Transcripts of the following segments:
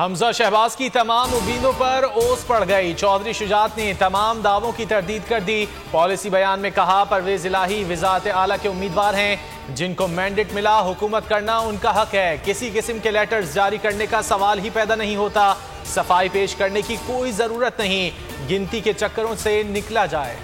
हमजा शहबाज की तमाम उम्मीदों पर ओस पड़ गई। चौधरी शुजात ने तमाम दावों की तरदीद कर दी। पॉलिसी बयान में कहा, परवेज इलाही वज़ारत आला के उम्मीदवार हैं, जिनको मैंडेट मिला हुकूमत करना उनका हक है। किसी किस्म के लेटर्स जारी करने का सवाल ही पैदा नहीं होता। सफाई पेश करने की कोई जरूरत नहीं, गिनती के चक्करों से निकला जाए।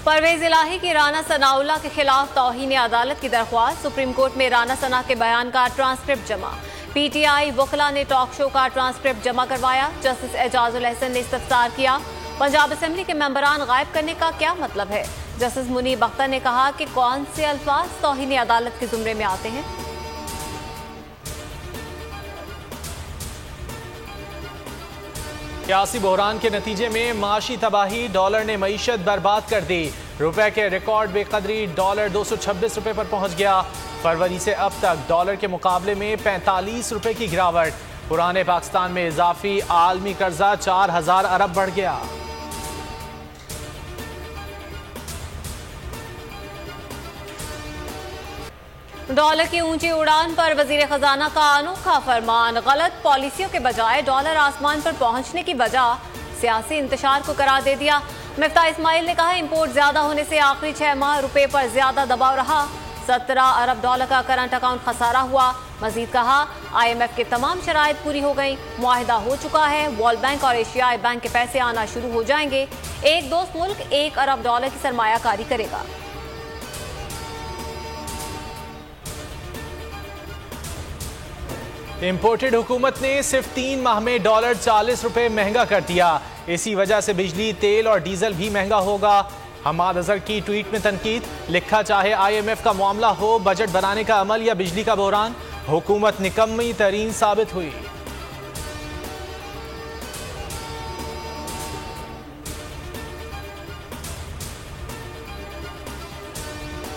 परवेज इलाही की राना सनाउल्लाह के खिलाफ तौहीन अदालत की दरख्वास्त। सुप्रीम कोर्ट में राना सना के बयान का ट्रांसक्रिप्ट जमा। पीटीआई वकला ने टॉक शो का ट्रांसक्रिप्ट जमा करवाया। जस्टिस एजाजुल अहसन ने इस्तफसार किया, पंजाब असेंबली के मेंबरान गायब करने का क्या मतलब है। जस्टिस मुनीब अख्तर ने कहा कि कौन से अल्फाज तौहीन अदालत के जुमरे में आते हैं। सियासी बहरान के नतीजे में माशी तबाही, डॉलर ने मईशत बर्बाद कर दी। रुपए के रिकॉर्ड बेकदरी, डॉलर 226 रुपए पर पहुंच गया। फरवरी से अब तक डॉलर के मुकाबले में 45 रुपए की गिरावट। पुराने पाकिस्तान में इजाफी आलमी कर्जा 4000 अरब बढ़ गया। डॉलर की ऊंची उड़ान पर वजीर खजाना का अनोखा फरमान। गलत पॉलिसियों के बजाय डॉलर आसमान पर पहुंचने की वजह सियासी इंतशार को करार दे दिया। मिफ्ता इस्माइल ने कहा, इंपोर्ट ज्यादा होने से आखिरी 6 माह रुपए पर ज्यादा दबाव रहा। 17 अरब डॉलर का करंट अकाउंट खसारा हुआ। मजीद कहा, IMF के तमाम शराइत पूरी हो गई, मुआहिदा हो चुका है। वर्ल्ड बैंक और एशियाई बैंक के पैसे आना शुरू हो जाएंगे। एक दोस्त मुल्क 1 अरब डॉलर की सरमायाकारी करेगा। इंपोर्टेड हुकूमत ने सिर्फ 3 माह में डॉलर 40 रुपए महंगा कर दिया। इसी वजह से बिजली, तेल और डीजल भी महंगा होगा। हमाद अजहर की ट्वीट में तनकीद, लिखा, चाहे IMF का मामला हो, बजट बनाने का अमल या बिजली का बहरान, हुकूमत निकम्मी तरीन साबित हुई।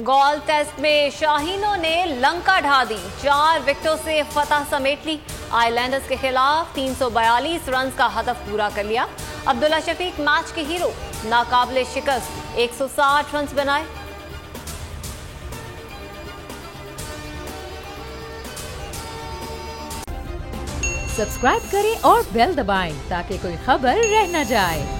गोल्फ टेस्ट में शाहीनों ने लंका ढा दी, 4 विकेटों से फतह समेट ली। आइलैंडर्स के खिलाफ 342 रन का हदफ पूरा कर लिया। अब्दुल्ला शफीक मैच के हीरो, नाकाबिले शिकस्त 160 रन बनाए। सब्सक्राइब करें और बेल दबाएं ताकि कोई खबर रह न जाए।